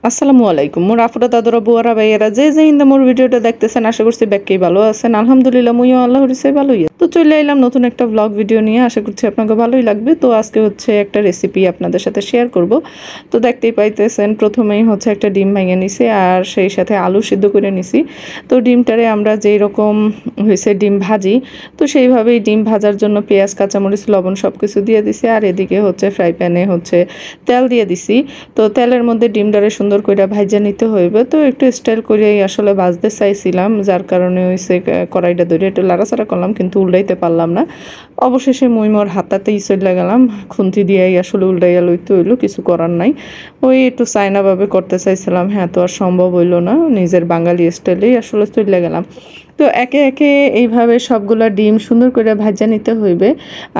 আসসালামু আলাইকুম মোর আপুরা দাদরা বুয়ারা ভাইয়েরা যে হিন্দা মোর ভিডিওটা দেখতেছেন আশা করছি ব্যাককেই ভালো আছেন। আলহামদুলিল্লাহ মুইও আল্লাহর ইচ্ছায় ভালোই তো চলে এলাম নতুন একটা ব্লগ ভিডিও নিয়ে। আশা করছি আপনাকে ভালোই লাগবে। তো আজকে হচ্ছে একটা রেসিপি আপনাদের সাথে শেয়ার করব। তো দেখতেই পাইতেছেন প্রথমেই হচ্ছে একটা ডিম ভেঙে নিছি আর সেই সাথে আলু সিদ্ধ করে নিছি। তো ডিমটারে আমরা যেই রকম হয়েছে ডিম ভাজি তো সেইভাবেই ডিম ভাজার জন্য পেঁয়াজ কাঁচামরিচ লবণ সব কিছু দিয়ে দিছি। আর এদিকে হচ্ছে ফ্রাই প্যানে হচ্ছে তেল দিয়ে দিছি। তো তেলের মধ্যে ডিমটারে সুন্দর করে ভাজা নিতে হইবে। তো একটু স্টাইল করেই আসলে ভাজতে চাইছিলাম, যার কারণে হইছে কড়াইটা ধরে একটু লাড়াচাড়া করলাম কিন্তু উল্টাইতে পারলাম না। অবশেষে মুই মোর হাতাতেই চলে গেলাম, খুন্তি দিয়েই আসলে উল্টাইয়া লইতে হইলো, কিছু করার নাই। ওই একটু চাইনাভাবে করতে চাইছিলাম, হ্যাঁ তো আর সম্ভব হইলো না, নিজের বাঙালি স্টাইলেই আসলে চলে গেলাম। তো একে একে এইভাবে সবগুলা ডিম সুন্দর করে ভাজা নিতে হইবে।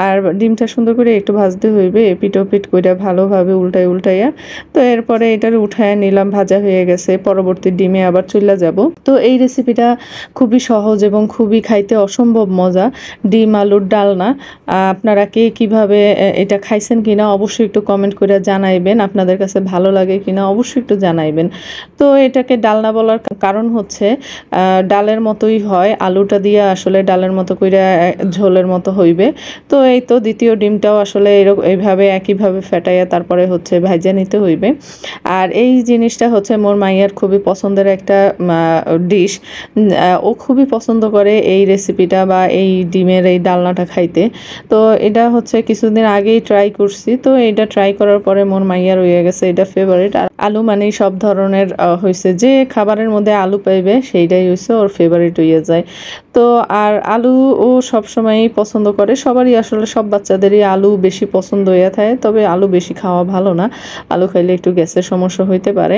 আর ডিমটা সুন্দর করে একটু ভাজতে হইবে, এপিট ওপিট করে ভালোভাবে উল্টাইয়া। তো এরপরে এটার উঠায় নিলাম, ভাজা হয়ে গেছে। পরবর্তী ডিমে আবার চলে যাব। তো এই রেসিপিটা খুবই সহজ এবং খুবই খাইতে অসম্ভব মজা, ডিম আলুর ডালনা। আপনারা কে কীভাবে এটা খাইছেন কিনা অবশ্যই একটু কমেন্ট করে জানাইবেন, আপনাদের কাছে ভালো লাগে কিনা অবশ্যই একটু জানাইবেন। তো এটাকে ডালনা বলার কারণ হচ্ছে ডালের মতোই হয়, আলুটা দিয়ে আসলে ডালের মতো করে ঝোলের মতো হইবে। তো এই তো দ্বিতীয় ডিমটাও আসলে এইভাবে একইভাবে ফেটাইয়া তারপরে হচ্ছে ভাজা নিতে হইবে। আর এই জিনিসটা হচ্ছে মোর মাইয়ার খুবই পছন্দের একটা ডিশ। ও খুবই পছন্দ করে এই রেসিপিটা বা এই ডিমের এই ডালনাটা খাইতে। তো এটা হচ্ছে কিছুদিন আগেই ট্রাই করছি। তো এটা ট্রাই করার পরে মোর মাইয়ার হয়ে গেছে এটা ফেভারিট। আর আলু মানেই সব ধরনের হয়েছে, যে খাবারের মধ্যে আলু পাইবে সেইটাই হয়েছে ওর ফেভারিট হয়ে যায়। তো আর আলু ও সবসময়ই পছন্দ করে, সবারই আসলে সব বাচ্চাদেরই আলু বেশি পছন্দ হয়ে থাকে। তবে আলু বেশি খাওয়া ভালো না, আলু খাইলে একটু গ্যাসের সমস্যা হইতে পারে।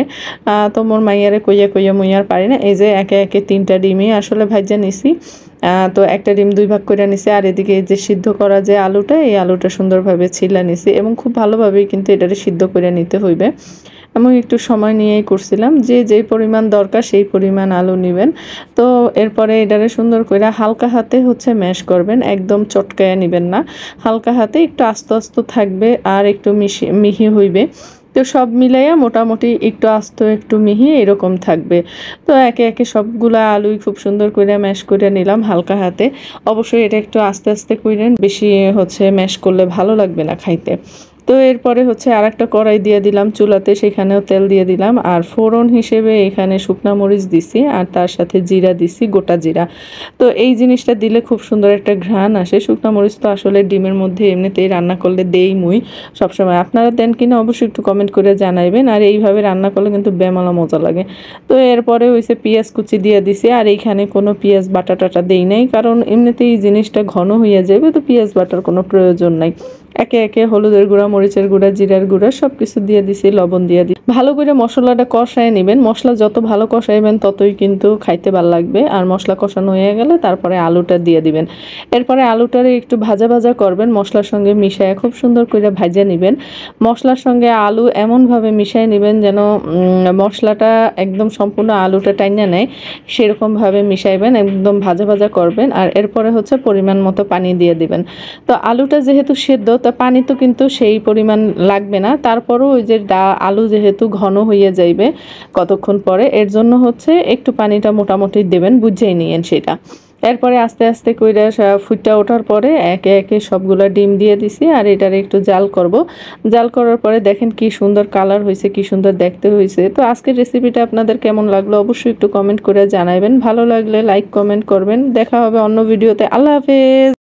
তো মোর মাইয়ারে কইয়া মুই আর পারি না। এই যে একে একে 3টা ডিমই আসলে ভাজা নিছি। তো একটা ডিম 2 ভাগ করে নিছি। আর এদিকে এই যে সিদ্ধ করা যে আলুটা, এই আলুটা সুন্দরভাবে ছিলা নিছি এবং খুব ভালোভাবেই কিন্তু এটারে সিদ্ধ করে নিতে হইবে। আমি একটু সময় নিয়েই করছিলাম, যে যেই পরিমাণ দরকার সেই পরিমাণ আলু নেবেন। তো এরপরে এটারে সুন্দর করে হালকা হাতে হচ্ছে ম্যাশ করবেন, একদম চটকায়া নেবেন না, হালকা হাতে একটু আস্তে আস্তে থাকবে আর একটু মিহি হইবে। তো সব মিলাইয়া মোটামুটি একটু আস্ত একটু মিহি এরকম থাকবে। তো একে একে সবগুলা আলুই খুব সুন্দর করে ম্যাশ করে নিলাম হালকা হাতে। অবশ্যই এটা একটু আস্তে আস্তে করেন, বেশি হচ্ছে ম্যাশ করলে ভালো লাগবে না খাইতে। তো এরপরে হচ্ছে আর একটা কড়াই দিয়ে দিলাম চুলাতে, সেখানেও তেল দিয়ে দিলাম। আর ফোড়ন হিসেবে এখানে শুকনা মরিচ দিছি আর তার সাথে জিরা দিছি, গোটা জিরা। তো এই জিনিসটা দিলে খুব সুন্দর একটা ঘ্রাণ আসে। শুকনা মরিচ তো আসলে ডিমের মধ্যে এমনিতেই রান্না করলে দেই মুই সবসময়, আপনারা দেন কিনা অবশ্যই একটু কমেন্ট করে জানাইবেন। আর এইভাবে রান্না করলে কিন্তু বেমালা মজা লাগে। তো এরপরে হয়েছে পেঁয়াজ কুচি দিয়ে দিছি। আর এইখানে কোনো পেঁয়াজ বাটা টাটা দেই নাই, কারণ এমনিতেই এই জিনিসটা ঘন হয়ে যাবে, তো পেঁয়াজ বাটার কোনো প্রয়োজন নাই। একে একে হলুদের গুঁড়া, মরিচের গুঁড়া, জিরার গুঁড়া সব কিছু দিয়ে দিছি, লবণ দিয়ে দিই। ভালো করে মশলাটা কষায় নেবেন, মশলা যত ভালো কষাইবেন ততই কিন্তু খাইতে ভালো লাগবে। আর মশলা কষানো হয়ে গেলে তারপরে আলুটা দিয়ে দিবেন। এরপরে আলুটারে একটু ভাজা ভাজা করবেন, মশলার সঙ্গে মিশায় খুব সুন্দর করে ভাজা নেবেন। মশলার সঙ্গে আলু এমনভাবে মিশায় নেবেন যেন মশলাটা একদম সম্পূর্ণ আলুটা টাইনা নেয়, সেরকমভাবে মিশাইবেন, একদম ভাজা ভাজা করবেন। আর এরপরে হচ্ছে পরিমাণ মতো পানি দিয়ে দিবেন। তো আলুটা যেহেতু সেদ্ধ, তা পানি তো কিন্তু সেই পরিমাণ লাগবে না, তারপরও ওই যে আলু যেহেতু ঘন হয়ে যাইবে কতক্ষণ পরে, এর জন্য হচ্ছে একটু পানিটা মোটামুটি দেবেন, বুঝেই নিয়েন সেটা। এরপরে আস্তে আস্তে কইরা ফুটটা ওঠার পরে একে একে সবগুলা ডিম দিয়ে দিছি। আর এটার একটু জাল করব, জাল করার পরে দেখেন কি সুন্দর কালার হয়েছে, কি সুন্দর দেখতে হয়েছে। তো আজকের রেসিপিটা আপনাদের কেমন লাগলো অবশ্যই একটু কমেন্ট করে জানাবেন, ভালো লাগলে লাইক কমেন্ট করবেন। দেখা হবে অন্য ভিডিওতে। আল্লাহ হাফেজ।